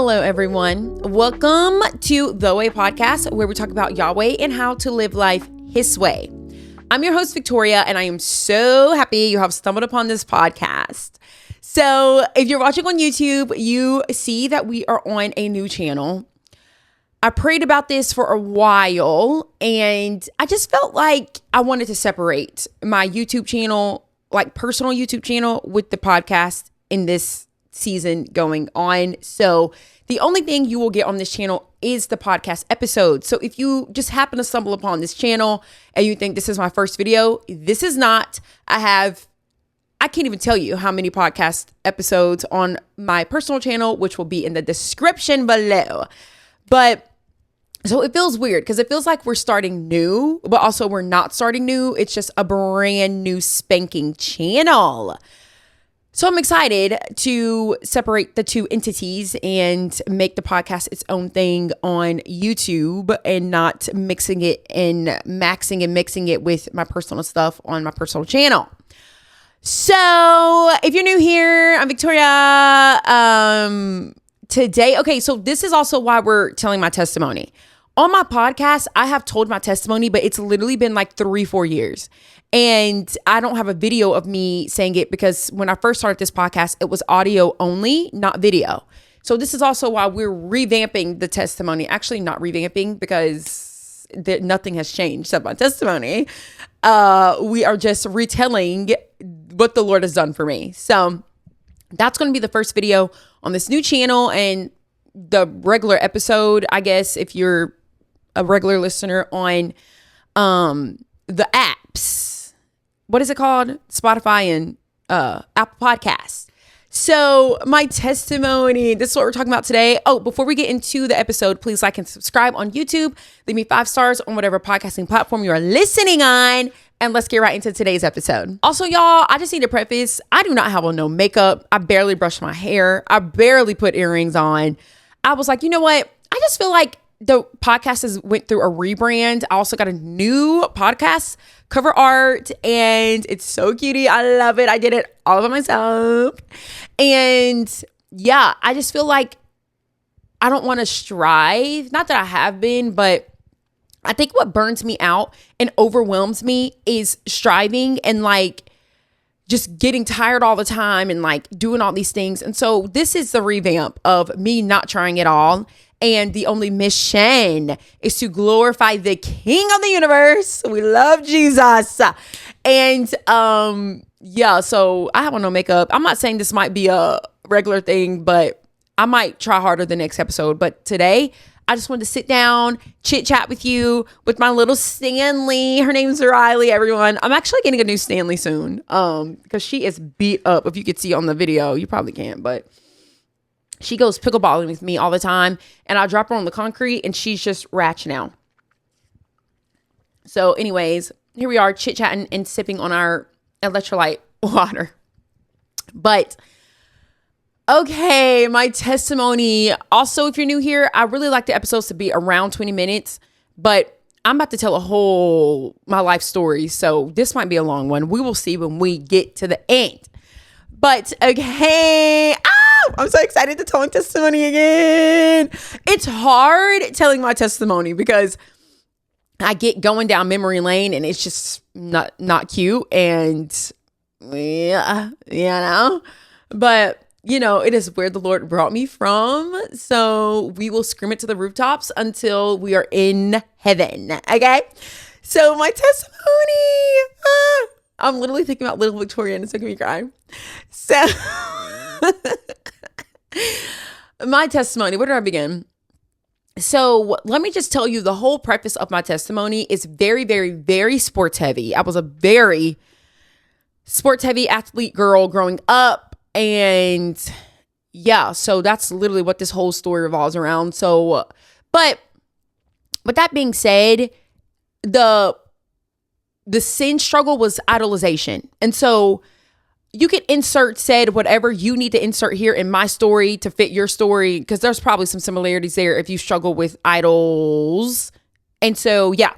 Hello, everyone. Welcome to The Way Podcast, where we talk about Yahweh and how to live life His way. I'm your host, Victoria, and I am so happy you have stumbled upon this podcast. So if you're watching on YouTube, you see that we are on a new channel. I prayed about this for a while, and I just felt like I wanted to separate my YouTube channel, like personal YouTube channel, with the podcast in this season going on. So the only thing you will get on this channel is the podcast episode. So if you just happen to stumble upon this channel and you think this is my first video, this is not. I can't even tell you how many podcast episodes on my personal channel, which will be in the description below. But so it feels weird because it feels like we're starting new, but also we're not starting new. It's just a brand new spanking channel. So I'm excited to separate the two entities and make the podcast its own thing on YouTube and not mixing it and maxing and mixing it with my personal stuff on my personal channel. So if you're new here, I'm Victoria. Today, okay, so this is also why we're telling my testimony. On my podcast, I have told my testimony, but it's literally been like 3-4 years. And I don't have a video of me saying it because when I first started this podcast, it was audio only, not video. So this is also why we're revamping the testimony. Actually, not revamping because nothing has changed except my testimony. We are just retelling what the Lord has done for me. So that's going to be the first video on this new channel, and the regular episode, I guess, if you're a regular listener on the apps. What is it called? Spotify and Apple Podcasts. So my testimony, this is what we're talking about today. Oh, before we get into the episode, please like and subscribe on YouTube. Leave me 5 stars on whatever podcasting platform you are listening on. And let's get right into today's episode. Also, y'all, I just need to preface, I do not have on no makeup. I barely brush my hair. I barely put earrings on. I was like, you know what? I just feel like the podcast has went through a rebrand. I also got a new podcast cover art, and it's so cutie. I love it. I did it all by myself. And yeah, I just feel like I don't want to strive. Not that I have been, but I think what burns me out and overwhelms me is striving and like just getting tired all the time and like doing all these things. And so this is the revamp of me not trying at all. And the only mission is to glorify the King of the universe. We love Jesus. And yeah, so I have on no makeup. I'm not saying this might be a regular thing, but I might try harder the next episode. But today, I just wanted to sit down, chit chat with you with my little Stanley. Her name's Riley, everyone. I'm actually getting a new Stanley soon because she is beat up. If you could see on the video, you probably can't, but she goes pickleballing with me all the time, and I drop her on the concrete and she's just ratchet now. So anyways, here we are chit chatting and sipping on our electrolyte water. But okay, my testimony. Also, if you're new here, I really like the episodes to be around 20 minutes, but I'm about to tell my life story. So this might be a long one. We will see when we get to the end. But okay, I'm so excited to tell my testimony again. It's hard telling my testimony because I get going down memory lane and it's just not cute. And yeah, you know, but you know, it is where the Lord brought me from. So we will scream it to the rooftops until we are in heaven. Okay. So my testimony, I'm literally thinking about little Victoria and it's making me cry. So my testimony, where did I begin? So let me just tell you, the whole preface of my testimony is very, very, very sports heavy. I was a very sports heavy athlete girl growing up. And yeah, so that's literally what this whole story revolves around. So, but with that being said, the sin struggle was idolization. And so you can insert said whatever you need to insert here in my story to fit your story, because there's probably some similarities there if you struggle with idols. And so, yeah.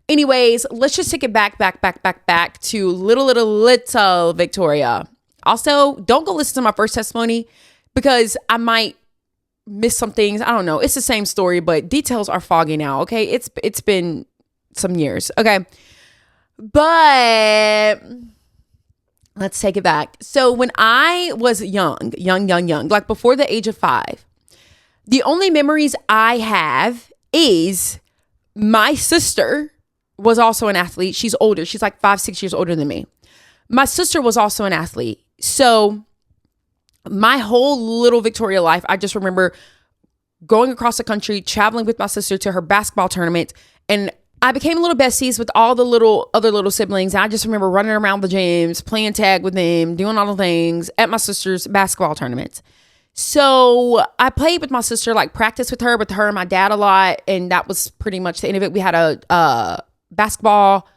Anyways, let's just take it back to little Victoria. Also, don't go listen to my first testimony because I might missed some things. I don't know. It's the same story, but details are foggy now. Okay. It's been some years. Okay. But let's take it back. So when I was young, like before the age of 5, the only memories I have is my sister was also an athlete. She's older. She's like 5-6 years older than me. My sister was also an athlete. So my whole little Victoria life, I just remember going across the country, traveling with my sister to her basketball tournament. And I became little besties with all the other little siblings. I just remember running around the gyms, playing tag with them, doing all the things at my sister's basketball tournaments. So I played with my sister, like practiced with her and my dad a lot. And that was pretty much the end of it. We had a basketball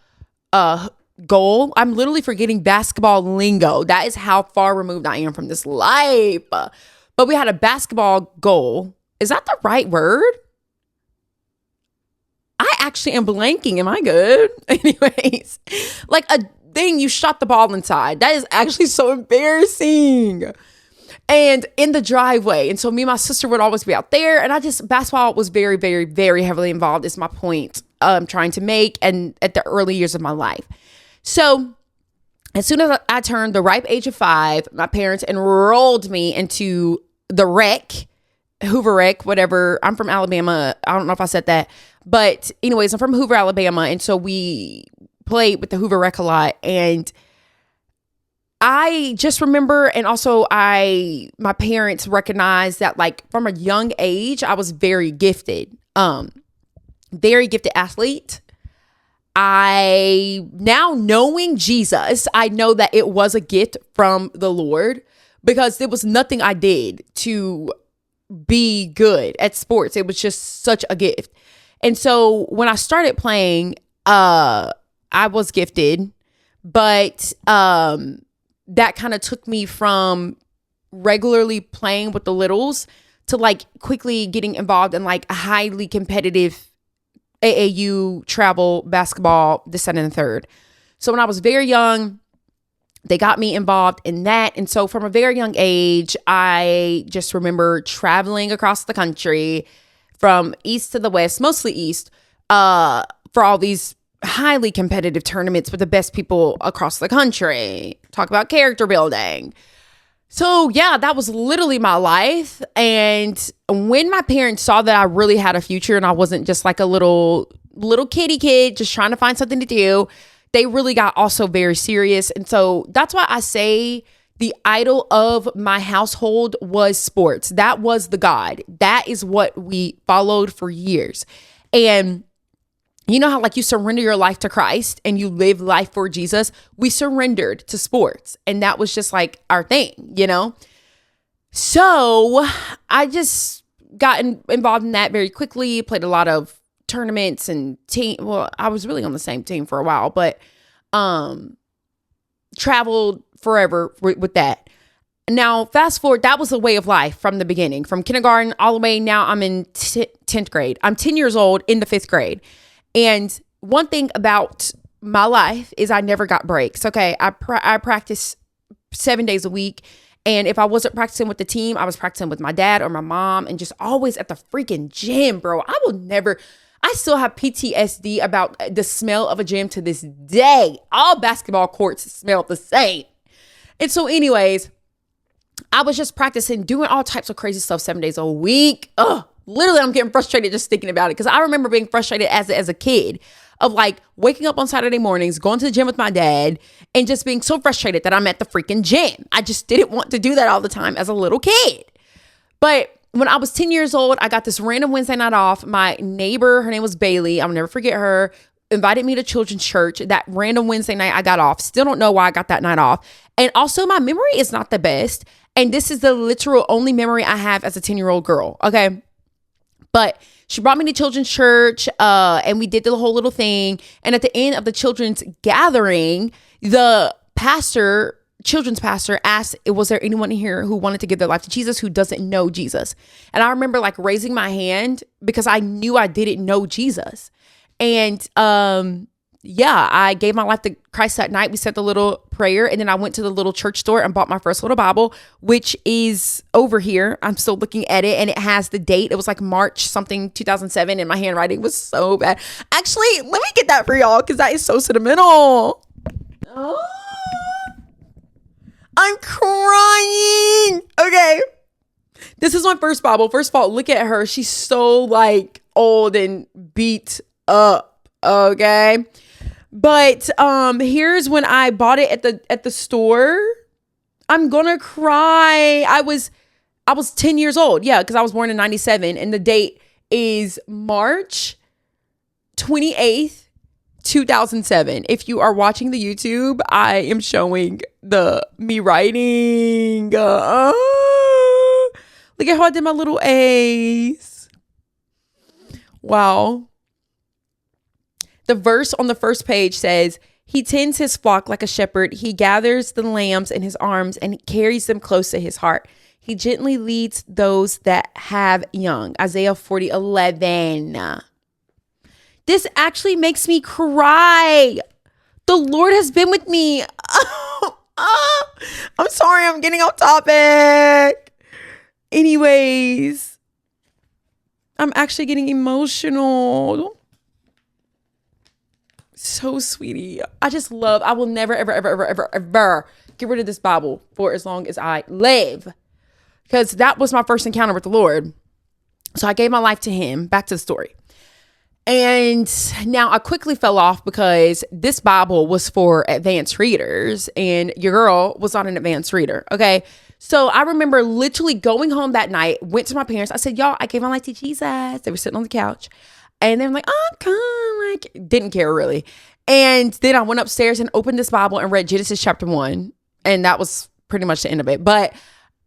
goal. I'm literally forgetting basketball lingo. That is how far removed I am from this life. But we had a basketball goal. Is that the right word? I actually am blanking. Am I good? Anyways, like a thing you shot the ball inside. That is actually so embarrassing. And in the driveway. And so me and my sister would always be out there. And basketball was very, very, very heavily involved is my point I'm trying to make. And at the early years of my life. So as soon as I turned the ripe age of 5, my parents enrolled me into the rec, Hoover Rec, whatever. I'm from Alabama. I don't know if I said that. But anyways, I'm from Hoover, Alabama. And so we played with the Hoover Rec a lot. And I just remember, and also my parents recognized that like from a young age, I was very gifted athlete. Now knowing Jesus, I know that it was a gift from the Lord because there was nothing I did to be good at sports. It was just such a gift. And so when I started playing, I was gifted, but that kind of took me from regularly playing with the littles to like quickly getting involved in like a highly competitive AAU travel basketball, this, that, and the third. So when I was very young, they got me involved in that. And so from a very young age, I just remember traveling across the country from east to the west, mostly east, for all these highly competitive tournaments with the best people across the country. Talk about character building. So yeah, that was literally my life. And when my parents saw that I really had a future and I wasn't just like a little kitty kid just trying to find something to do, they really got also very serious. And so that's why I say the idol of my household was sports. That was the God. That is what we followed for years. And you know how like you surrender your life to Christ and you live life for Jesus? We surrendered to sports. And that was just like our thing, you know? So I just got involved in that very quickly, played a lot of tournaments and I was really on the same team for a while, but traveled forever with that. Now, fast forward, that was a way of life from the beginning, from kindergarten all the way. Now I'm in 10th grade. I'm 10 years old in the 5th grade. And one thing about my life is I never got breaks. Okay. I practice 7 days a week. And if I wasn't practicing with the team, I was practicing with my dad or my mom and just always at the freaking gym, bro. I still have PTSD about the smell of a gym to this day. All basketball courts smell the same. And so anyways, I was just practicing, doing all types of crazy stuff 7 days a week. Ugh. Literally, I'm getting frustrated just thinking about it because I remember being frustrated as a kid of like waking up on Saturday mornings, going to the gym with my dad and just being so frustrated that I'm at the freaking gym. I just didn't want to do that all the time as a little kid. But when I was 10 years old, I got this random Wednesday night off. My neighbor, her name was Bailey. I'll never forget her, invited me to children's church. That random Wednesday night I got off. Still don't know why I got that night off. And also my memory is not the best. And this is the literal only memory I have as a 10-year-old girl. Okay. But she brought me to children's church and we did the whole little thing. And at the end of the children's gathering, the children's pastor asked, was there anyone here who wanted to give their life to Jesus who doesn't know Jesus? And I remember like raising my hand because I knew I didn't know Jesus. And yeah, I gave my life to Christ that night. We said the little prayer, and then I went to the little church store and bought my first little Bible, which is over here. I'm still looking at it, and it has the date. It was like March something 2007, and my handwriting was so bad. Actually, let me get that for y'all because that is so sentimental. Oh, I'm crying. Okay. This is my first Bible. First of all, look at her. She's so like old and beat up. Okay. But here's when I bought it at the store. I'm gonna cry. I was 10 years old. Yeah, because I was born in 97, and the date is March 28th, 2007. If you are watching the YouTube, I am showing me writing. Look at how I did my little A's. Wow. The verse on the first page says, he tends his flock like a shepherd. He gathers the lambs in his arms and carries them close to his heart. He gently leads those that have young. Isaiah 40:11. This actually makes me cry. The Lord has been with me. I'm sorry, I'm getting off topic. Anyways, I'm actually getting emotional. So sweetie. I will never, ever, ever, ever, ever, ever get rid of this Bible for as long as I live. Because that was my first encounter with the Lord. So I gave my life to him. Back to the story. And now I quickly fell off because this Bible was for advanced readers and your girl was not an advanced reader. Okay. So I remember literally going home that night, went to my parents. I said, y'all, I gave my life to Jesus. They were sitting on the couch and they were like, oh, come, like, didn't care really. And then I went upstairs and opened this Bible and read Genesis chapter 1. And that was pretty much the end of it. But,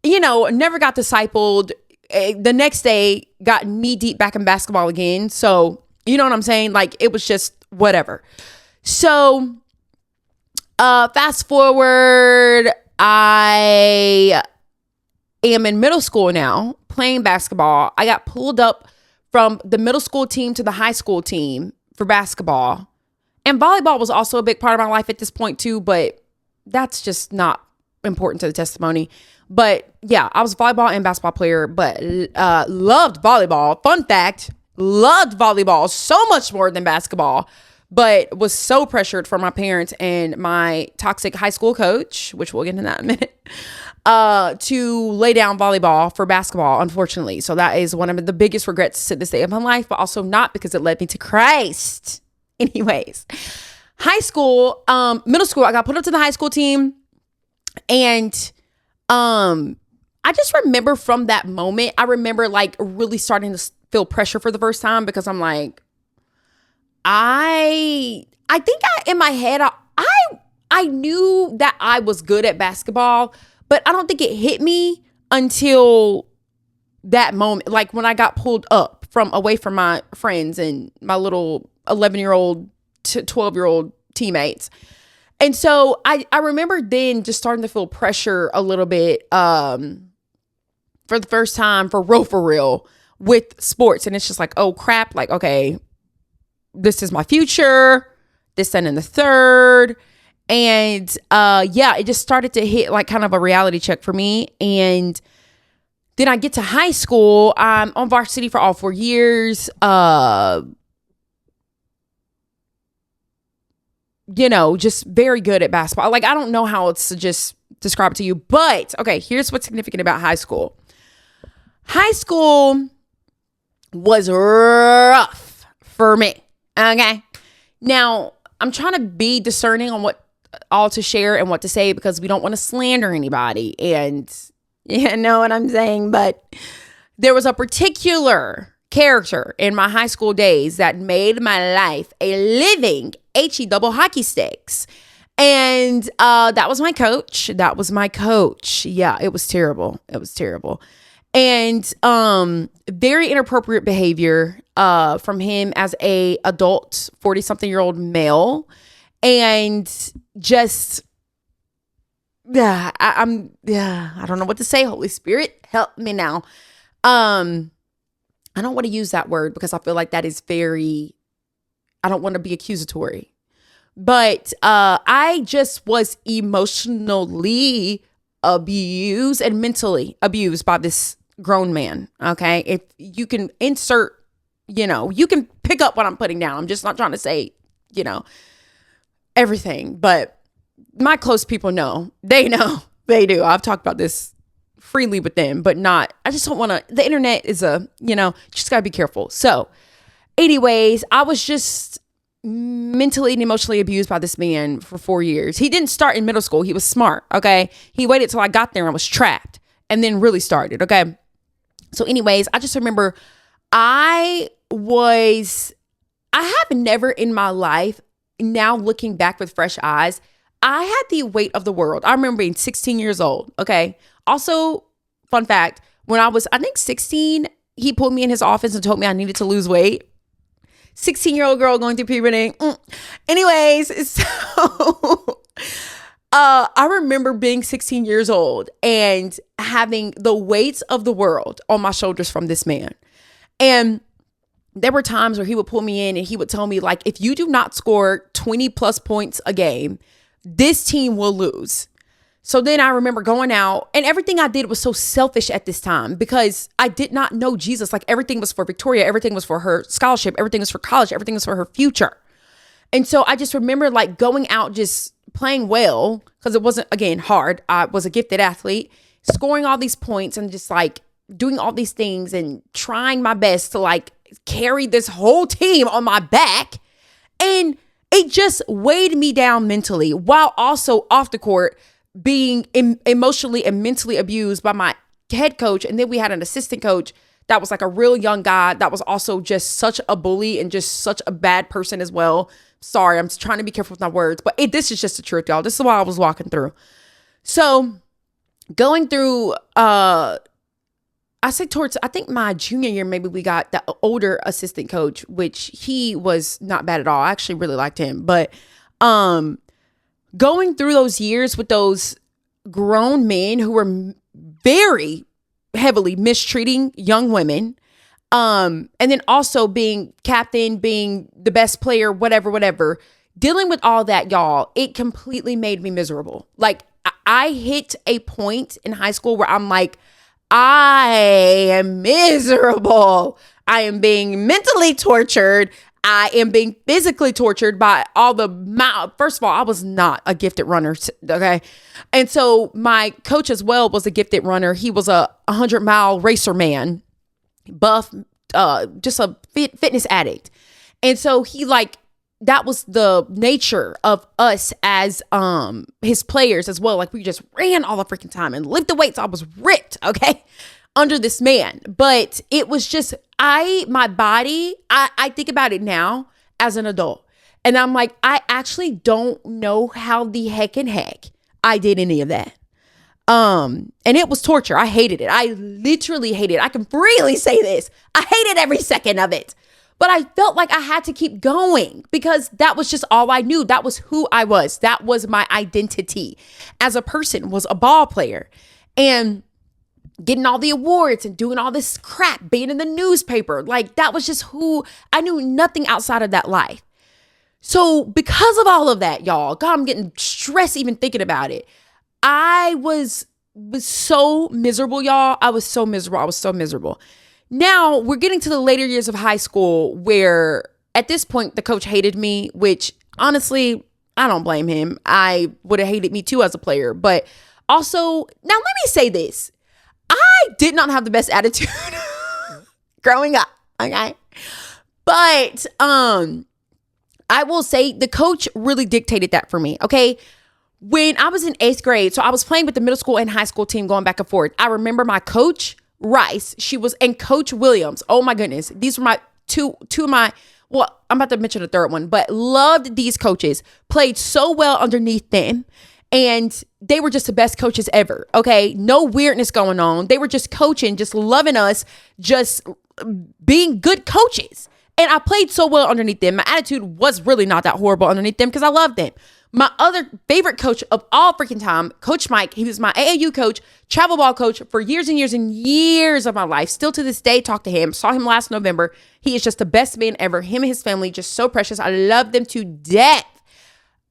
never got discipled. The next day got knee deep back in basketball again. So, you know what I'm saying? Like, it was just whatever. So, fast forward, I am in middle school now, playing basketball. I got pulled up from the middle school team to the high school team for basketball. And volleyball was also a big part of my life at this point too, but that's just not important to the testimony. But yeah, I was a volleyball and basketball player, but loved volleyball. Fun fact, loved volleyball so much more than basketball, but was so pressured from my parents and my toxic high school coach, which we'll get into that in a minute, to lay down volleyball for basketball, unfortunately. So that is one of the biggest regrets to this day of my life, but also not because it led me to Christ. Anyways, high school, middle school, I got put up to the high school team. And I just remember from that moment, I remember like really starting to feel pressure for the first time because I'm like, I think in my head, I knew that I was good at basketball, but I don't think it hit me until that moment. Like when I got pulled up away from my friends and my little 11-year-old to 12-year-old teammates. And so I remember then just starting to feel pressure a little bit for the first time for real with sports. And it's just like, oh crap, like, okay, this is my future, this, then, and the third. And it just started to hit like kind of a reality check for me. And then I get to high school. I'm on varsity for all 4 years. Just very good at basketball. Like, I don't know how else to just describe it to you. But, okay, here's what's significant about high school. High school was rough for me. Okay. Now, I'm trying to be discerning on what all to share and what to say because we don't want to slander anybody. And you know what I'm saying? But there was a particular character in my high school days that made my life a living HE double hockey sticks. And that was my coach. Yeah, it was terrible. And very inappropriate behavior from him as a adult 40-something-year-old male. And just I don't know what to say. Holy Spirit, help me now. I don't want to use that word because I feel like that is I don't want to be accusatory. But I just was emotionally abused and mentally abused by this grown man. Okay. If you can insert, you can pick up what I'm putting down. I'm just not trying to say, everything, but my close people know. They know. They do. I've talked about this freely with them, but I just don't want to. The internet is just got to be careful. So anyways, I was just mentally and emotionally abused by this man for 4 years. He didn't start in middle school. He was smart. Okay. He waited till I got there and was trapped and then really started. Okay. So anyways, I just remember I have never in my life, now looking back with fresh eyes, I had the weight of the world. I remember being 16 years old. Okay. Also, fun fact, when I was, I think 16, he pulled me in his office and told me I needed to lose weight. 16-year-old girl going through puberty. Anyways, so I remember being 16 years old and having the weight of the world on my shoulders from this man. And there were times where he would pull me in and he would tell me, like, if you do not score 20 plus points a game, this team will lose. So then I remember going out, and everything I did was so selfish at this time because I did not know Jesus. Like, everything was for Victoria. Everything was for her scholarship. Everything was for college. Everything was for her future. And so I just remember like going out, just playing well, because it wasn't, again, hard. I was a gifted athlete, scoring all these points and just like doing all these things and trying my best to like carry this whole team on my back. And it just weighed me down mentally, while also off the court being emotionally and mentally abused by my head coach. And then we had an assistant coach that was like a real young guy that was also just such a bully and just such a bad person as well. Sorry, I'm trying to be careful with my words, but this is just the truth, y'all. This is what I was walking through. So going through, I think my junior year, maybe we got the older assistant coach, which he was not bad at all. I actually really liked him. But going through those years with those grown men who were very heavily mistreating young women, and then also being captain, being the best player, whatever, dealing with all that, y'all, it completely made me miserable. Like, I hit a point in high school where I'm like, I am miserable. I am being mentally tortured. I am being physically tortured by all the first of all, I was not a gifted runner. Okay. And so my coach as well was a gifted runner. He was a 100-mile racer man, buff, just a fitness addict. And so he that was the nature of us as his players as well. Like, we just ran all the freaking time and lifted weights. I was ripped, okay, under this man. But it was just, my body, I think about it now as an adult. And I'm like, I actually don't know how the heck I did any of that. And it was torture. I hated it. I literally hated it. I can freely say this. I hated every second of it. But I felt like I had to keep going because that was just all I knew. That was who I was. That was my identity as a person, was a ball player. And getting all the awards and doing all this crap, being in the newspaper, like, that was just who I knew. Nothing outside of that life. So because of all of that, y'all, God, I'm getting stressed even thinking about it. I was so miserable, y'all. I was so miserable. Now we're getting to the later years of high school where at this point the coach hated me, which honestly, I don't blame him. I would have hated me too as a player. But also, now let me say this. I did not have the best attitude growing up, okay? But I will say the coach really dictated that for me, okay? When I was in 8th grade, so I was playing with the middle school and high school team going back and forth. I remember my coach, Rice, and Coach Williams. Oh my goodness. These were my two of my, well, I'm about to mention a third one, but loved these coaches, played so well underneath them. And they were just the best coaches ever. Okay. No weirdness going on. They were just coaching, just loving us, just being good coaches. And I played so well underneath them. My attitude was really not that horrible underneath them because I loved them. My other favorite coach of all freaking time, Coach Mike, he was my AAU coach, travel ball coach for years and years and years of my life. Still to this day, talk to him. Saw him last November. He is just the best man ever. Him and his family, just so precious. I love them to death.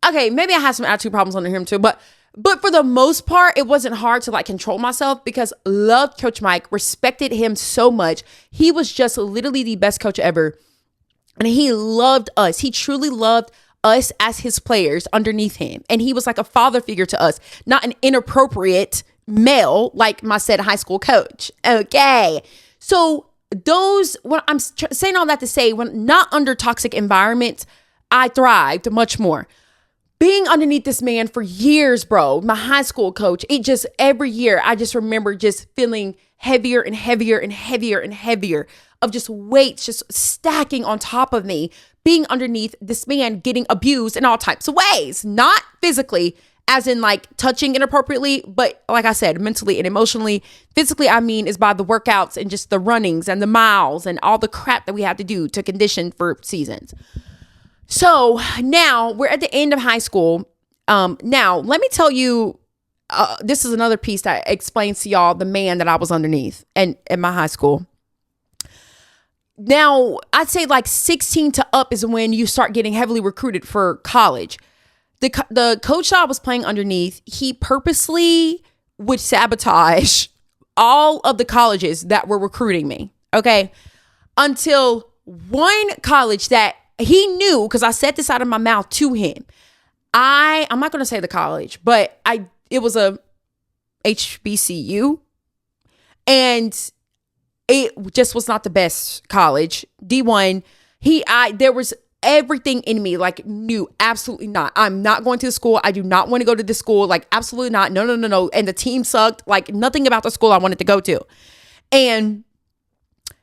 okay, maybe I had some attitude problems under him too, but for the most part, it wasn't hard to like control myself because loved Coach Mike, respected him so much. He was just literally the best coach ever. And he loved us. He truly loved us as his players underneath him. And he was like a father figure to us, not an inappropriate male like my said high school coach. Okay. So when I'm saying all that to say, when not under toxic environments, I thrived much more. Being underneath this man for years, bro, my high school coach, it just every year, I just remember just feeling heavier and heavier and heavier and heavier of just weights just stacking on top of me, being underneath this man getting abused in all types of ways, not physically, as in like touching inappropriately, but like I said, mentally and emotionally. Physically, I mean, is by the workouts and just the runnings and the miles and all the crap that we have to do to condition for seasons. So now we're at the end of high school. Now, let me tell you, this is another piece that explains to y'all the man that I was underneath and in my high school. Now, I'd say like 16 to up is when you start getting heavily recruited for college. The coach that I was playing underneath, he purposely would sabotage all of the colleges that were recruiting me. Okay. Until one college that he knew, because I said this out of my mouth to him. I'm not going to say the college, but it was a HBCU, and it just was not the best college. D1, there was everything in me like knew absolutely not. I'm not going to the school. I do not want to go to this school. Like absolutely not. No. And the team sucked. Like nothing about the school I wanted to go to. And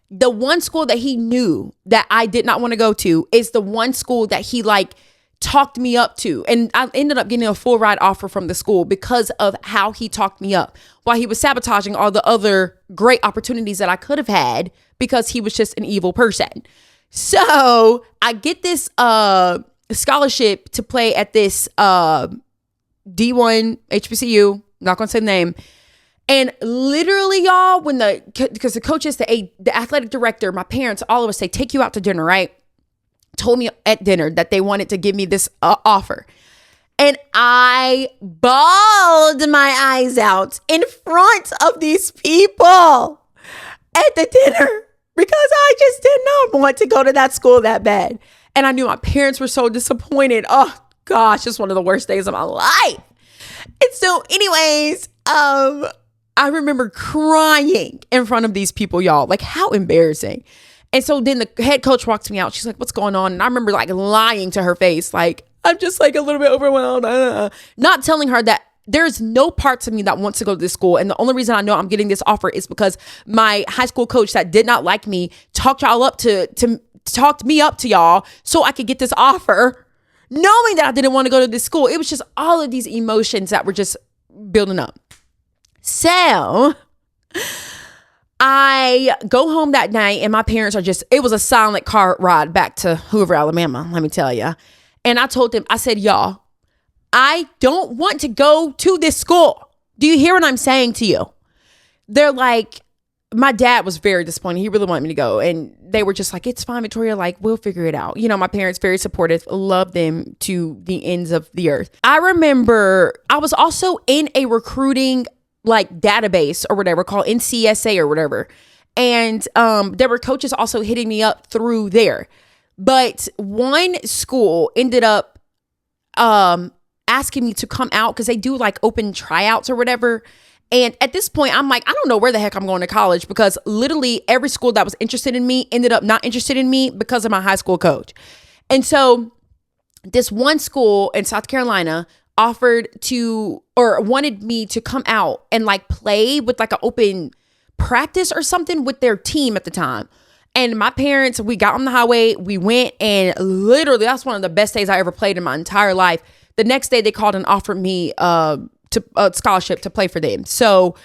the one school that he knew that I did not want to go to is the one school that he like talked me up to. And I ended up getting a full ride offer from the school because of how he talked me up while he was sabotaging all the other great opportunities that I could have had because he was just an evil person. So I get this scholarship to play at this D1 HBCU, not going to say the name. And literally, y'all, because the coaches, the athletic director, my parents, all of us, they take you out to dinner, right? Told me at dinner that they wanted to give me this offer. And I bawled my eyes out in front of these people at the dinner because I just did not want to go to that school that bad. And I knew my parents were so disappointed. Oh, gosh, it's one of the worst days of my life. And so anyways, I remember crying in front of these people, y'all. Like, how embarrassing. And so then the head coach walks me out. She's like, what's going on? And I remember like lying to her face. Like, I'm just like a little bit overwhelmed. Not telling her that there's no parts of me that wants to go to this school. And the only reason I know I'm getting this offer is because my high school coach that did not like me talked y'all up talked me up to y'all so I could get this offer, knowing that I didn't want to go to this school. It was just all of these emotions that were just building up. So I go home that night and my parents it was a silent car ride back to Hoover, Alabama, let me tell you. And I told them, I said, y'all, I don't want to go to this school. Do you hear what I'm saying to you? They're like, my dad was very disappointed. He really wanted me to go. And they were just like, it's fine, Victoria. Like, we'll figure it out. You know, my parents, very supportive, love them to the ends of the earth. I remember I was also in a recruiting like database or whatever called NCSA or whatever. And there were coaches also hitting me up through there. But one school ended up asking me to come out because they do like open tryouts or whatever. And at this point, I'm like, I don't know where the heck I'm going to college because literally every school that was interested in me ended up not interested in me because of my high school coach. And so this one school in South Carolina wanted me to come out and like play with like an open practice or something with their team at the time. And my parents, we got on the highway, we went, and literally that's one of the best days I ever played in my entire life. The next day they called and offered me a scholarship to play for them. So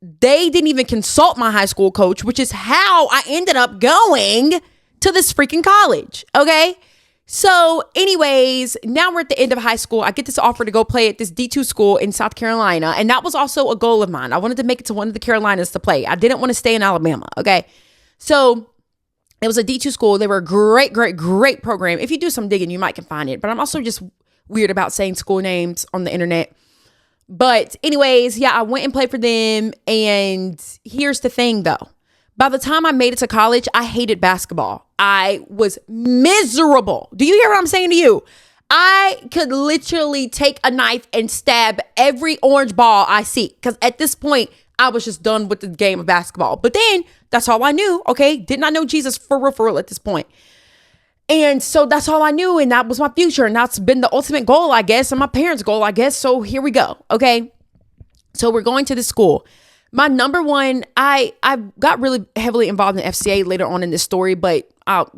they didn't even consult my high school coach, which is how I ended up going to this freaking college. Okay. So anyways, now we're at the end of high school. I get this offer to go play at this D2 school in South Carolina. And that was also a goal of mine. I wanted to make it to one of the Carolinas to play. I didn't want to stay in Alabama. Okay. So it was a D2 school. They were a great, great, great program. If you do some digging, you might can find it. But I'm also just weird about saying school names on the internet. But anyways, yeah, I went and played for them. And here's the thing though. By the time I made it to college, I hated basketball. I was miserable. Do you hear what I'm saying to you? I could literally take a knife and stab every orange ball I see. Because at this point, I was just done with the game of basketball. But then that's all I knew. Okay. Did not know Jesus for real at this point. And so that's all I knew. And that was my future. And that's been the ultimate goal, I guess. And my parents' goal, I guess. So here we go. Okay. So we're going to the school. My number one, I got really heavily involved in FCA later on in this story, but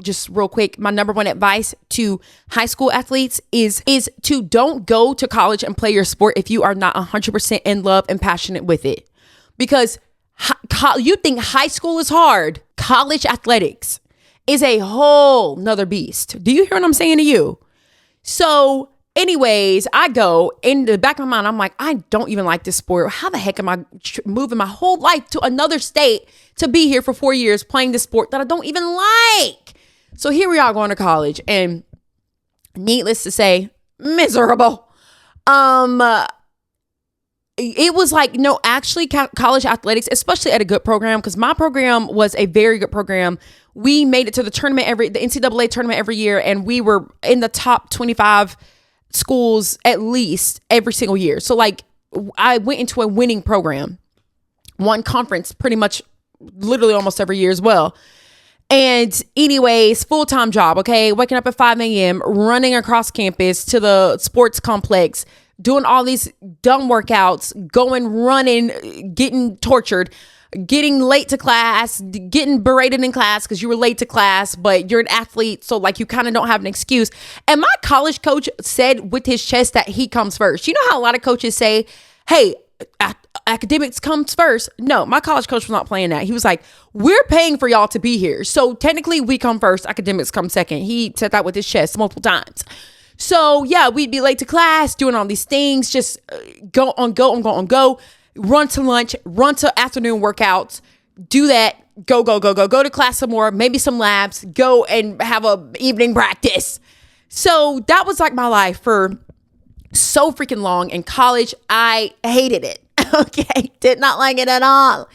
just real quick, my number one advice to high school athletes is to don't go to college and play your sport if you are not 100% in love and passionate with it. Because you think high school is hard. College athletics is a whole nother beast. Do you hear what I'm saying to you? So anyways, I go in the back of my mind. I'm like, I don't even like this sport. How the heck am I moving my whole life to another state to be here for 4 years playing this sport that I don't even like? So here we are going to college, and needless to say, miserable. It was like, no, actually college athletics, especially at a good program, because my program was a very good program. We made it to the tournament the NCAA tournament every year, and we were in the top 25 schools at least every single year. So like I went into a winning program, won conference pretty much literally almost every year as well. And anyways, full-time job, okay? Waking up at 5 a.m., running across campus to the sports complex, doing all these dumb workouts, going, running, getting tortured, getting late to class, getting berated in class because you were late to class, but you're an athlete, so like you kind of don't have an excuse. And my college coach said with his chest that he comes first. You know how a lot of coaches say, hey, academics comes first? No, my college coach was not playing that. He was like, we're paying for y'all to be here. So technically we come first, academics come second. He said that with his chest multiple times. So yeah, we'd be late to class, doing all these things, just go, run to lunch, run to afternoon workouts, do that, go to class some more, maybe some labs, go and have a evening practice. So that was like my life for so freaking long. In college, I hated it. Okay, did not like it at all.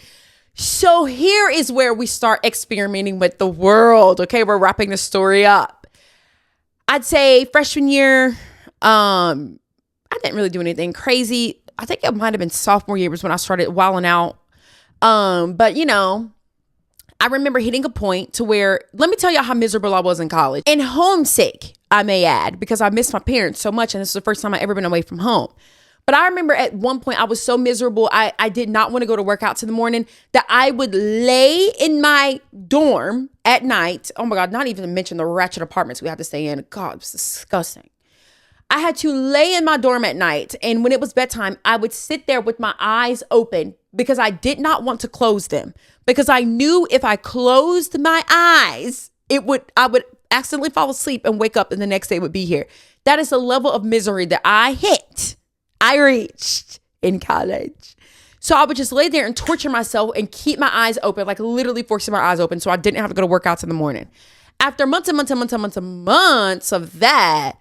So here is where we start experimenting with the world. Okay, we're wrapping the story up. I'd say freshman year, I didn't really do anything crazy. I think it might have been sophomore year was when I started wilding out. But you know, I remember hitting a point to where, let me tell you how miserable I was in college. And homesick, I may add, because I missed my parents so much. And this is the first time I ever been away from home. But I remember at one point I was so miserable. I did not want to go to workouts in the morning that I would lay in my dorm at night. Oh my God, not even to mention the ratchet apartments we had to stay in. God, it was disgusting. I had to lay in my dorm at night. And when it was bedtime, I would sit there with my eyes open because I did not want to close them. Because I knew if I closed my eyes, I would accidentally fall asleep and wake up and the next day would be here. That is the level of misery that I reached in college. So I would just lay there and torture myself and keep my eyes open, like literally forcing my eyes open so I didn't have to go to workouts in the morning. After months and months of that,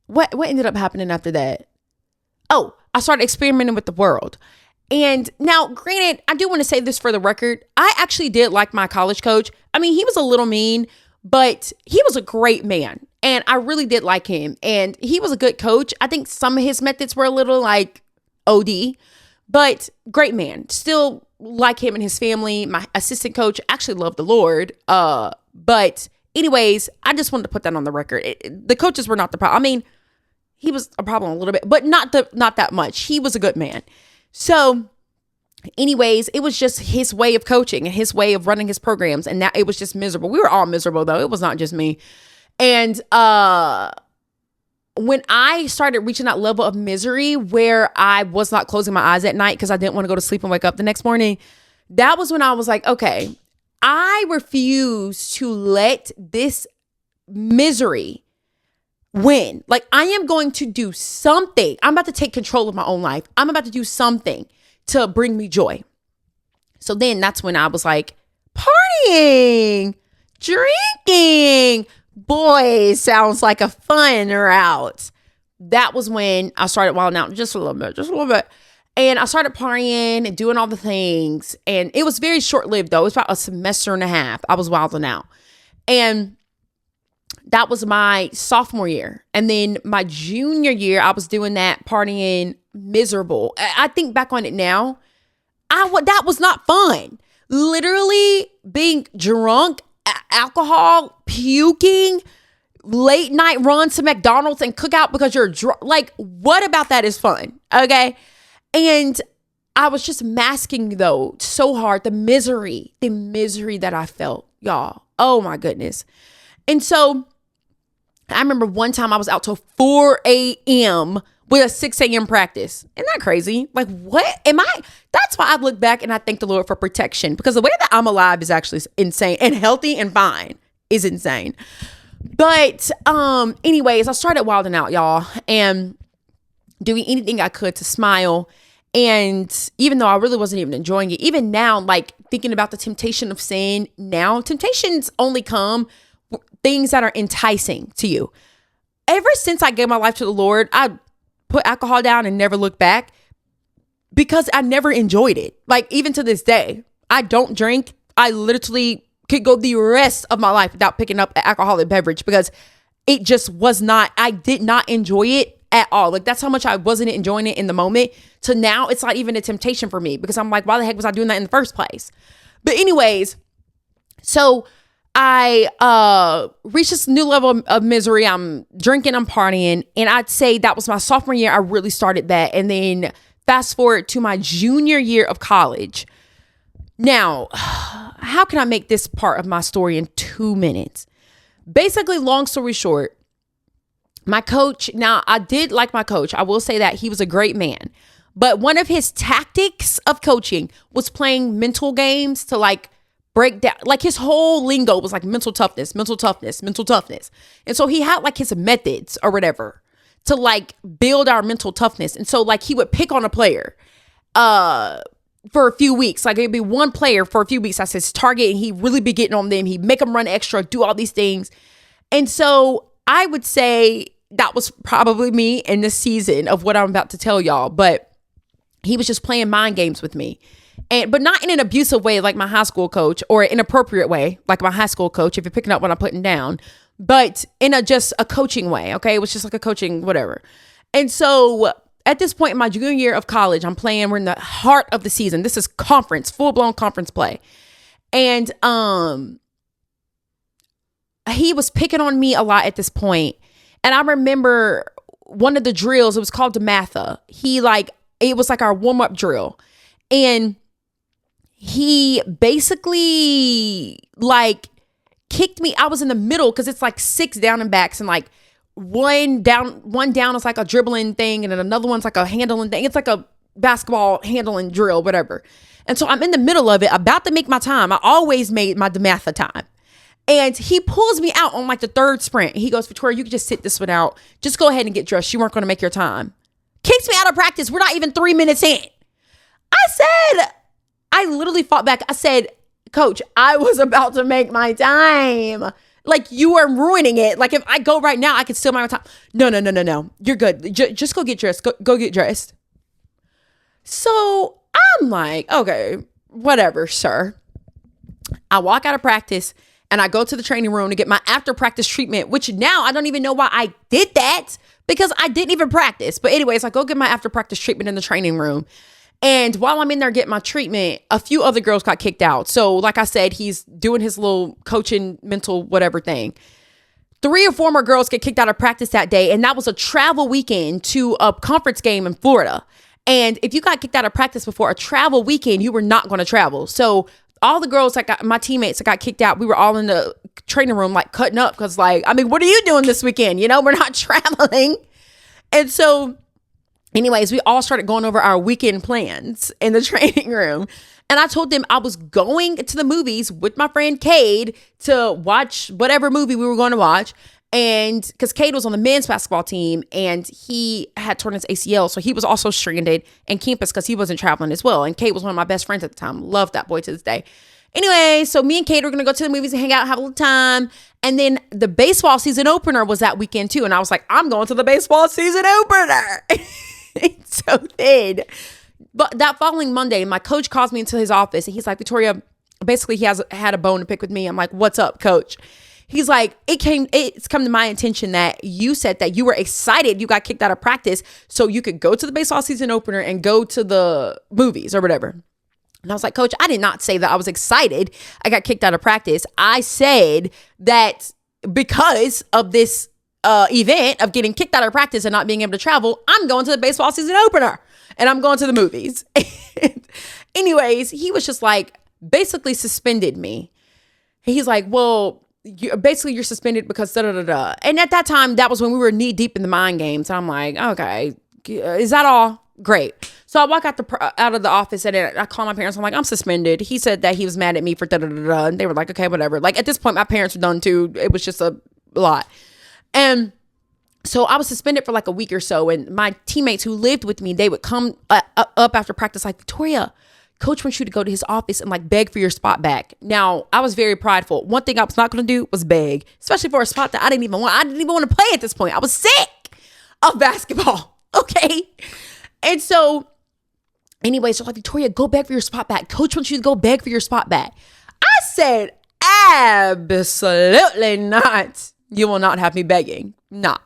what ended up happening after that? Oh, I started experimenting with the world. And now, granted, I do want to say this for the record. I actually did like my college coach. I mean, he was a little mean, but he was a great man. And I really did like him. And he was a good coach. I think some of his methods were a little like OD, but great man. Still like him and his family. My assistant coach actually loved the Lord. But anyways, I just wanted to put that on the record. The coaches were not the problem. I mean, he was a problem a little bit, but not that much. He was a good man. So anyways, it was just his way of coaching and his way of running his programs. And that it was just miserable. We were all miserable though. It was not just me. And when I started reaching that level of misery where I was not closing my eyes at night because I didn't want to go to sleep and wake up the next morning, that was when I was like, okay, I refuse to let this misery win. Like, I am going to do something. I'm about to take control of my own life. I'm about to do something to bring me joy. So then that's when I was like, partying, drinking, boy, sounds like a fun route. That was when I started wilding out just a little bit. And I started partying and doing all the things. And it was very short-lived, though. It was about a semester and a half. I was wilding out. And that was my sophomore year. And then my junior year, I was doing that, partying, miserable. I think back on it now, that was not fun. Literally being drunk, alcohol, puking, late night runs to McDonald's and cook out because you're drunk. Like, what about that is fun? Okay. And I was just masking, though, so hard, the misery that I felt, y'all. Oh my goodness. And so I remember one time I was out till 4 a.m. with a 6 a.m. practice. Isn't that crazy? Like, what am I? That's why I look back and I thank the Lord for protection, because the way that I'm alive is actually insane, and healthy and fine is insane. But anyways, I started wilding out, y'all, and doing anything I could to smile. And even though I really wasn't even enjoying it, even now, like thinking about the temptation of sin now, temptations only come things that are enticing to you. Ever since I gave my life to the Lord, I put alcohol down and never looked back, because I never enjoyed it. Like, even to this day, I don't drink. I literally could go the rest of my life without picking up an alcoholic beverage, because it just was not, I did not enjoy it at all. Like, that's how much I wasn't enjoying it in the moment. To now, it's not even a temptation for me, because I'm like, why the heck was I doing that in the first place? But anyways, so I reached this new level of misery. I'm drinking, I'm partying. And I'd say that was my sophomore year. I really started that. And then fast forward to my junior year of college. Now, how can I make this part of my story in 2 minutes? Basically, long story short, my coach, now I did like my coach. I will say that he was a great man. But one of his tactics of coaching was playing mental games to like break down. Like, his whole lingo was like mental toughness, mental toughness, mental toughness. And so he had like his methods or whatever to like build our mental toughness. And so like he would pick on a player for a few weeks. Like, it'd be one player for a few weeks. That's his target. And he'd really be getting on them. He'd make them run extra, do all these things. And so I would say that was probably me in this season of what I'm about to tell y'all. But he was just playing mind games with me. But not in an abusive way like my high school coach, or an inappropriate way like my high school coach, if you're picking up what I'm putting down, but in just a coaching way. Okay. It was just like a coaching, whatever. And so at this point in my junior year of college, I'm playing, we're in the heart of the season. This is conference, full blown conference play. And he was picking on me a lot at this point. And I remember one of the drills, it was called Dematha. It was like our warm up drill. And he basically like kicked me. I was in the middle, because it's like 6 down and backs, and like one down is like a dribbling thing, and then another one's like a handling thing. It's like a basketball handling drill, whatever. And so I'm in the middle of it, about to make my time. I always made my Dematha time. And he pulls me out on like the third sprint. He goes, Victoria, you can just sit this one out. Just go ahead and get dressed. You weren't going to make your time. Kicks me out of practice. We're not even 3 minutes in. I literally fought back. I said, Coach, I was about to make my time. Like, you are ruining it. Like, if I go right now, I can still make my time. No. You're good. Just go get dressed. Go get dressed. So I'm like, okay, whatever, sir. I walk out of practice and I go to the training room to get my after practice treatment, which now I don't even know why I did that, because I didn't even practice. But anyways, I go get my after practice treatment in the training room. And while I'm in there getting my treatment, a few other girls got kicked out. So like I said, he's doing his little coaching mental whatever thing. 3 or 4 more girls get kicked out of practice that day. And that was a travel weekend to a conference game in Florida. And if you got kicked out of practice before a travel weekend, you were not going to travel. So all the girls my teammates that got kicked out, we were all in the training room like cutting up, because like, I mean, what are you doing this weekend? You know, we're not traveling. And so anyways, we all started going over our weekend plans in the training room. And I told them I was going to the movies with my friend Cade to watch whatever movie we were going to watch. And because Cade was on the men's basketball team and he had torn his ACL. So he was also stranded in campus because he wasn't traveling as well. And Cade was one of my best friends at the time. Loved that boy to this day. Anyway, so me and Kate were going to go to the movies and hang out, have a little time. And then the baseball season opener was that weekend too. And I was like, I'm going to the baseball season opener. So then, but that following Monday, my coach calls me into his office and he's like, Victoria, basically he had a bone to pick with me. I'm like, what's up, coach? He's like, it's come to my attention that you said that you were excited. You got kicked out of practice so you could go to the baseball season opener and go to the movies or whatever. And I was like, coach, I did not say that I was excited I got kicked out of practice. I said that because of this event of getting kicked out of practice and not being able to travel, I'm going to the baseball season opener and I'm going to the movies. Anyways, he was just like, basically suspended me. He's like, well, you're suspended because da da da da. And at that time, that was when we were knee deep in the mind games. And I'm like, okay, is that all? Great. So I walk out of the office and I call my parents. I'm like, I'm suspended. He said that he was mad at me for da da da da. And they were like, okay, whatever. Like at this point, my parents were done too. It was just a lot. And so I was suspended for like a week or so. And my teammates who lived with me, they would come up after practice like, Victoria, coach wants you to go to his office and like beg for your spot back. Now, I was very prideful. One thing I was not going to do was beg, especially for a spot that I didn't even want. I didn't even want to play at this point. I was sick of basketball. Okay. And so anyway, so like, Victoria, go beg for your spot back. Coach wants you to go beg for your spot back. I said, absolutely not. You will not have me begging. Not.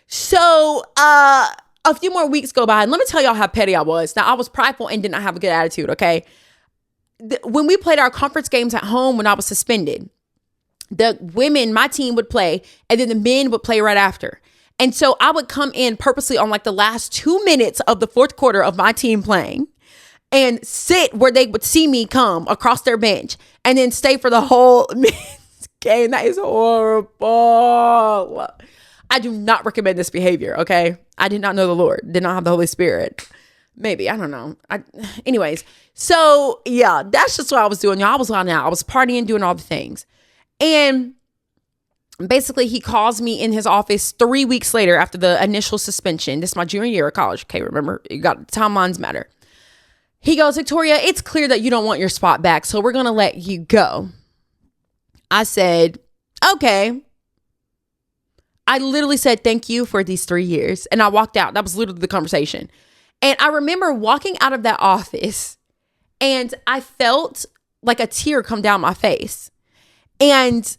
So, a few more weeks go by, and let me tell y'all how petty I was. Now, I was prideful and did not have a good attitude, okay? When we played our conference games at home when I was suspended, the women, my team would play, and then the men would play right after. And so I would come in purposely on like the last 2 minutes of the fourth quarter of my team playing and sit where they would see me come across their bench and then stay for the whole men's game. That is horrible. I do not recommend this behavior, okay? I did not know the Lord, did not have the Holy Spirit. Maybe, I don't know. Anyways, so yeah, that's just what I was doing. Y'all, I was on out. I was partying, doing all the things. And basically, he calls me in his office 3 weeks later after the initial suspension. This is my junior year of college. Okay, remember, you got timelines matter. He goes, Victoria, it's clear that you don't want your spot back, so we're going to let you go. I said, okay. I literally said, thank you for these 3 years. And I walked out. That was literally the conversation. And I remember walking out of that office and I felt like a tear come down my face. And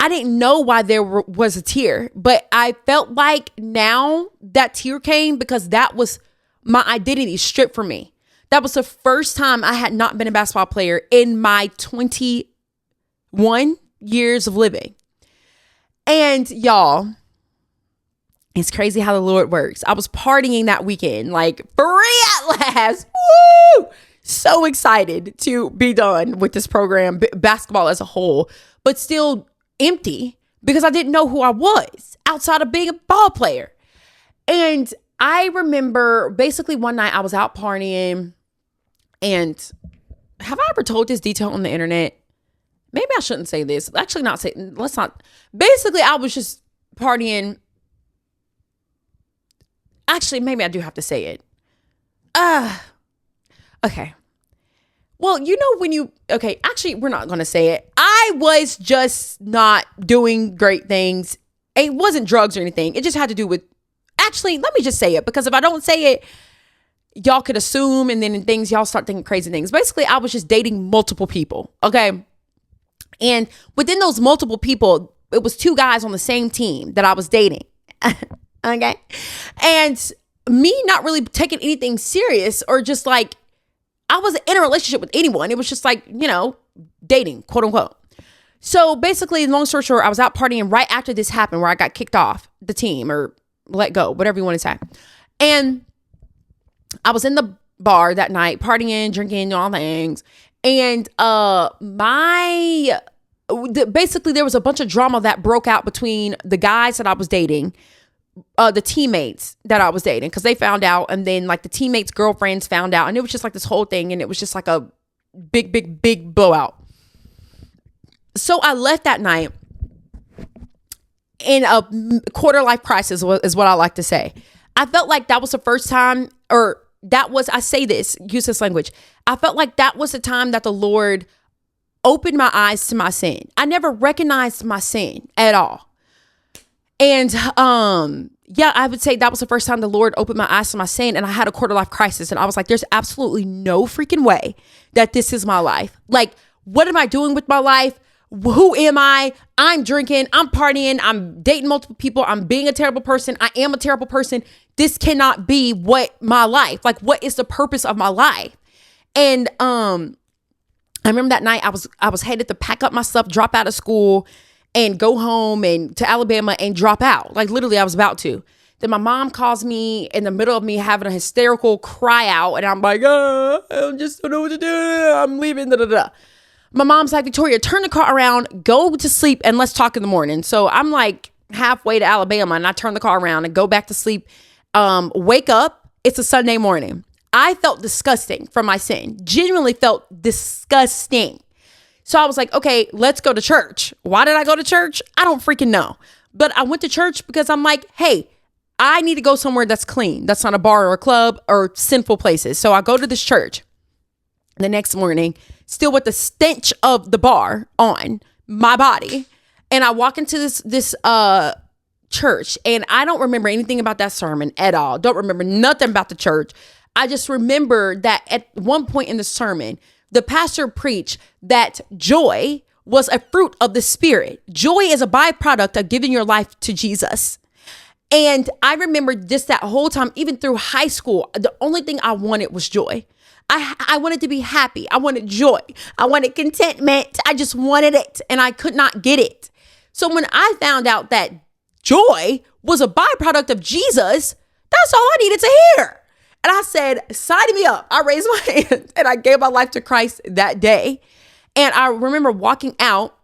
I didn't know why there was a tear, but I felt like now that tear came because that was my identity stripped from me. That was the first time I had not been a basketball player in my 21 years of living. And y'all, it's crazy how the Lord works. I was partying that weekend, like free at last. Woo! So excited to be done with this program, basketball as a whole, but still empty because I didn't know who I was outside of being a ball player. And I remember basically one night I was out partying, and have I ever told this detail on the internet? Maybe I shouldn't say this. Actually, not say. Let's not. Basically, I was just partying. Actually, maybe I do have to say it. Okay. Well, you know when you. Okay, actually, we're not going to say it. I was just not doing great things. It wasn't drugs or anything. It just had to do with. Actually, let me just say it, because if I don't say it, y'all could assume, and then in things y'all start thinking crazy things. Basically, I was just dating multiple people. Okay. And within those multiple people, it was 2 guys on the same team that I was dating. Okay. And me not really taking anything serious, or just like, I wasn't in a relationship with anyone. It was just like, you know, dating, quote unquote. So basically, long story short, I was out partying right after this happened, where I got kicked off the team or let go, whatever you want to say. And I was in the bar that night, partying, drinking, all things. And basically there was a bunch of drama that broke out between the guys that I was dating, the teammates that I was dating, because they found out, and then like the teammates' girlfriends found out, and it was just like this whole thing, and it was just like a big blowout. So I left that night in a quarter life crisis, is what I like to say. I felt like that was the first time, use this language. I felt like that was the time that the Lord opened my eyes to my sin. I never recognized my sin at all. And yeah, I would say that was the first time the Lord opened my eyes to my sin, and I had a quarter life crisis. And I was like, there's absolutely no freaking way that this is my life. Like, what am I doing with my life? Who am I? I'm drinking, I'm partying, I'm dating multiple people, I'm being a terrible person. I am a terrible person. This cannot be what my life, like, what is the purpose of my life? And I remember that night I was headed to pack up my stuff, drop out of school, and go home and to Alabama and drop out. Like, literally, I was about to. Then my mom calls me in the middle of me having a hysterical cry out. And I'm like, I just don't know what to do. I'm leaving. Da, da, da. My mom's like, Victoria, turn the car around, go to sleep, and let's talk in the morning. So I'm like halfway to Alabama, and I turn the car around and go back to sleep. Wake up. It's a Sunday morning. I felt disgusting from my sin. Genuinely felt disgusting. So I was like, okay, let's go to church. Why did I go to church? I don't freaking know. But I went to church because I'm like, hey, I need to go somewhere that's clean. That's not a bar or a club or sinful places. So I go to this church the next morning, still with the stench of the bar on my body. And I walk into this church, and I don't remember anything about that sermon at all. Don't remember nothing about the church. I just remember that at one point in the sermon, the pastor preached that joy was a fruit of the Spirit. Joy is a byproduct of giving your life to Jesus. And I remember just that whole time, even through high school, the only thing I wanted was joy. I wanted to be happy. I wanted joy. I wanted contentment. I just wanted it, and I could not get it. So when I found out that joy was a byproduct of Jesus, that's all I needed to hear. And I said, sign me up. I raised my hand and I gave my life to Christ that day. And I remember walking out,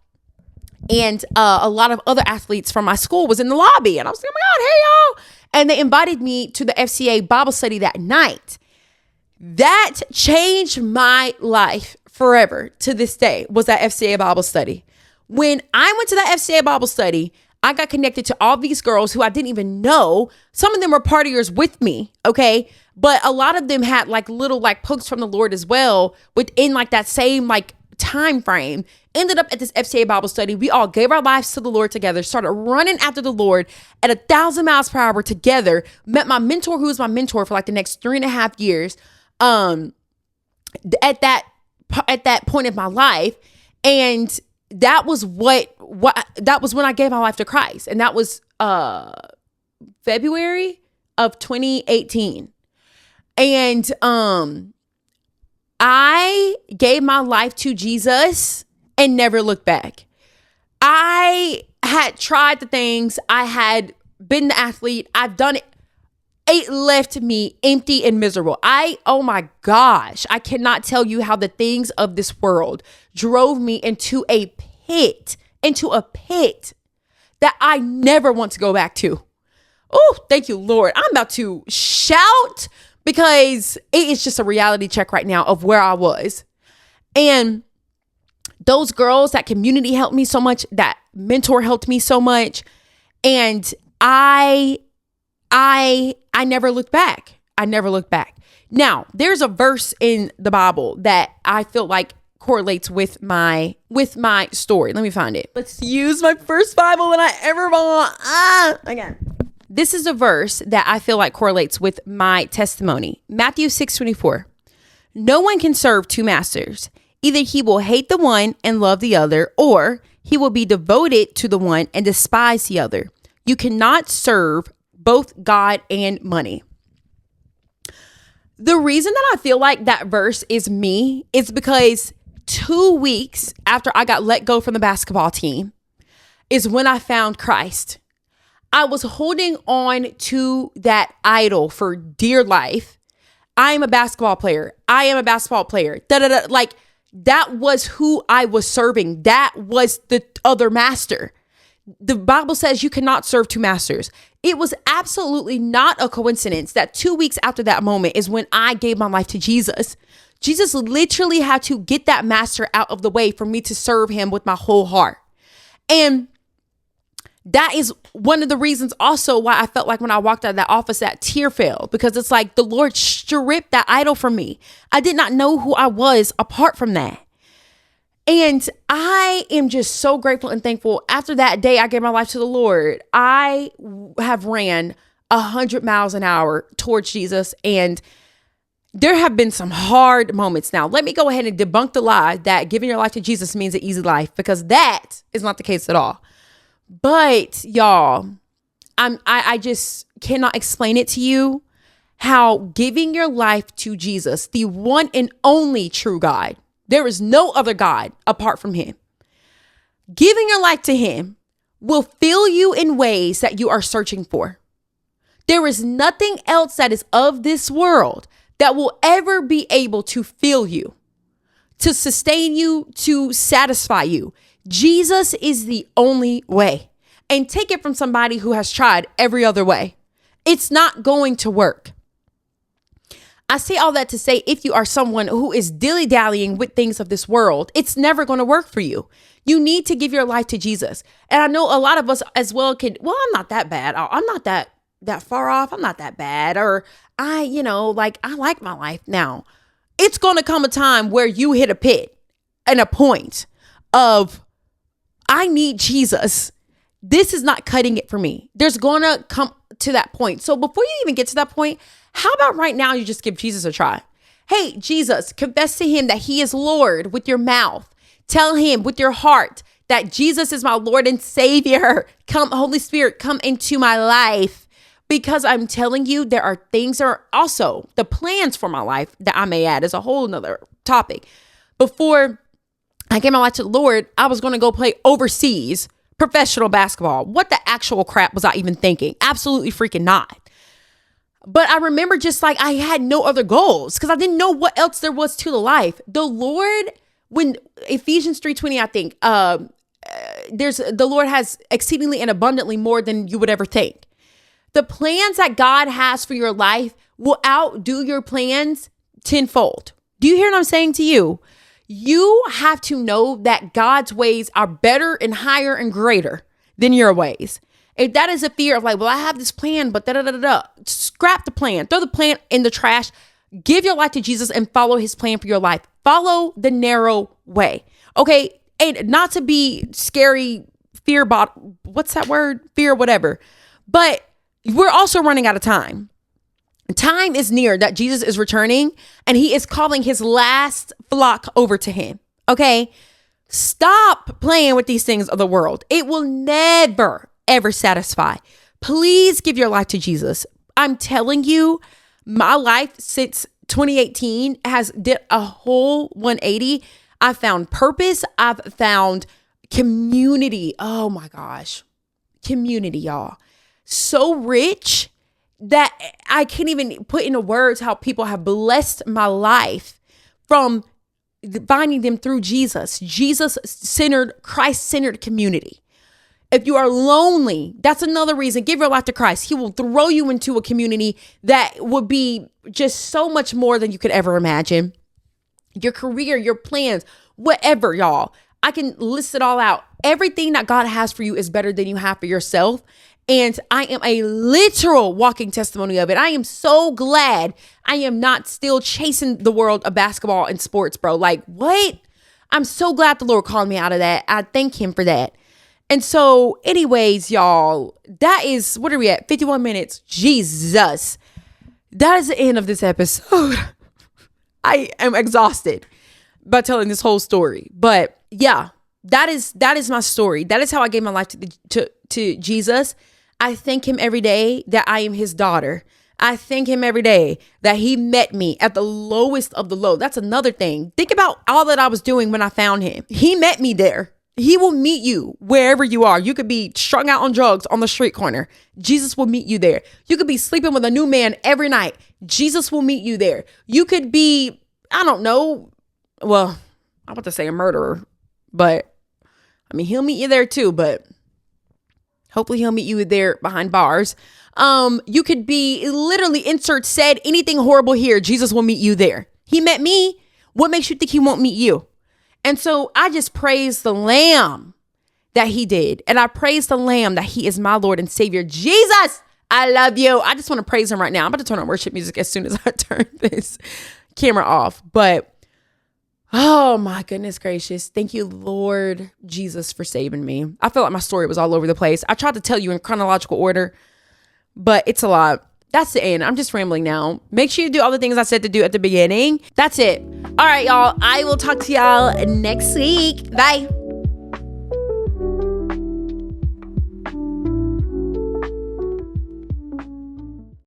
and a lot of other athletes from my school was in the lobby. And I was like, oh my God, hey y'all. And they invited me to the FCA Bible study that night. That changed my life forever to this day, was that FCA Bible study. When I went to that FCA Bible study, I got connected to all these girls who I didn't even know. Some of them were partiers with me, okay? But a lot of them had like little like pokes from the Lord as well within like that same like time frame. Ended up at this FCA Bible study. We all gave our lives to the Lord together, started running after the Lord at 1,000 miles per hour together. Met my mentor, who was my mentor for like the next 3.5 years. At that point in my life. And that was what that was when I gave my life to Christ. And that was February of 2018. And I gave my life to Jesus and never looked back. I had tried the things. I had been the athlete. I've done it. It left me empty and miserable. Oh my gosh, I cannot tell you how the things of this world drove me into a pit that I never want to go back to. Oh, thank you, Lord. I'm about to shout because it is just a reality check right now of where I was. And those girls, that community helped me so much. That mentor helped me so much. And I never looked back. I never looked back. Now, there's a verse in the Bible that I feel like correlates with my story. Let me find it. Let's use my first Bible that I ever bought. Again. This is a verse that I feel like correlates with my testimony. Matthew 6:24. No one can serve two masters. Either he will hate the one and love the other, or he will be devoted to the one and despise the other. You cannot serve both God and money. The reason that I feel like that verse is me is because 2 weeks after I got let go from the basketball team is when I found Christ. I was holding on to that idol for dear life. I am a basketball player. I am a basketball player. Like, that was who I was serving. That was the other master. The Bible says you cannot serve two masters. It was absolutely not a coincidence that 2 weeks after that moment is when I gave my life to Jesus. Jesus literally had to get that master out of the way for me to serve him with my whole heart. And that is one of the reasons also why I felt like when I walked out of that office, that tear fell, because it's like the Lord stripped that idol from me. I did not know who I was apart from that. And I am just so grateful and thankful. After that day, I gave my life to the Lord. I have ran 100 miles an hour towards Jesus. And there have been some hard moments. Now, let me go ahead and debunk the lie that giving your life to Jesus means an easy life, because that is not the case at all. But y'all, I just cannot explain it to you how giving your life to Jesus, the one and only true God, there is no other God apart from him. Giving your life to him will fill you in ways that you are searching for. There is nothing else that is of this world that will ever be able to fill you, to sustain you, to satisfy you. Jesus is the only way. And take it from somebody who has tried every other way. It's not going to work. I say all that to say, if you are someone who is dilly-dallying with things of this world, it's never going to work for you. You need to give your life to Jesus. And I know a lot of us as well I'm not that bad. I'm not that far off. I'm not that bad. Or I like my life now. It's going to come a time where you hit a pit and a point of, I need Jesus. This is not cutting it for me. There's going to come to that point. So before you even get to that point, how about right now you just give Jesus a try? Hey, Jesus, confess to him that he is Lord with your mouth. Tell him with your heart that Jesus is my Lord and Savior. Come, Holy Spirit, come into my life. Because I'm telling you, there are things that are also the plans for my life that I may add as a whole nother topic. Before I gave my life to the Lord, I was going to go play overseas professional basketball. What the actual crap was I even thinking? Absolutely freaking not. But I remember just like I had no other goals because I didn't know what else there was to the life. The Lord, when Ephesians 3:20, I think, the Lord has exceedingly and abundantly more than you would ever think. The plans that God has for your life will outdo your plans tenfold. Do you hear what I'm saying to you? You have to know that God's ways are better and higher and greater than your ways. If that is a fear of like, well, I have this plan, but scrap the plan, throw the plan in the trash, give your life to Jesus and follow his plan for your life. Follow the narrow way. Okay. And not to be scary, fear, what's that word? Fear, whatever. But we're also running out of time. Time is near that Jesus is returning and he is calling his last flock over to him. Okay. Stop playing with these things of the world. It will never, ever satisfy. Please give your life to Jesus. I'm telling you, my life since 2018 has did a whole 180. I found purpose. I've found community. Oh my gosh. Community, y'all. So rich that I can't even put into words how people have blessed my life from finding them through Jesus. Jesus-centered, Christ-centered community. If you are lonely, that's another reason. Give your life to Christ. He will throw you into a community that would be just so much more than you could ever imagine. Your career, your plans, whatever, y'all. I can list it all out. Everything that God has for you is better than you have for yourself. And I am a literal walking testimony of it. I am so glad I am not still chasing the world of basketball and sports, bro. Like, what? I'm so glad the Lord called me out of that. I thank him for that. And so anyways, y'all, that is, what are we at? 51 minutes. Jesus. That is the end of this episode. I am exhausted by telling this whole story. But yeah, that is my story. That is how I gave my life to Jesus. I thank him every day that I am his daughter. I thank him every day that he met me at the lowest of the low. That's another thing. Think about all that I was doing when I found him. He met me there. He will meet you wherever you are. You could be strung out on drugs on the street corner. Jesus will meet you there. You could be sleeping with a new man every night. Jesus will meet you there. You could be, I don't know. Well, I'm about to say a murderer, but I mean, he'll meet you there too, but hopefully he'll meet you there behind bars. You could be literally said anything horrible here. Jesus will meet you there. He met me. What makes you think he won't meet you? And so I just praise the Lamb that he did. And I praise the Lamb that he is my Lord and Savior. Jesus, I love you. I just want to praise him right now. I'm about to turn on worship music as soon as I turn this camera off. But Oh my goodness gracious. Thank you, Lord Jesus, for saving me. I feel like my story was all over the place. I tried to tell you in chronological order, but it's a lot. That's the end. I'm just rambling now. Make sure you do all the things I said to do at the beginning. That's it. All right, y'all. I will talk to y'all next week. Bye.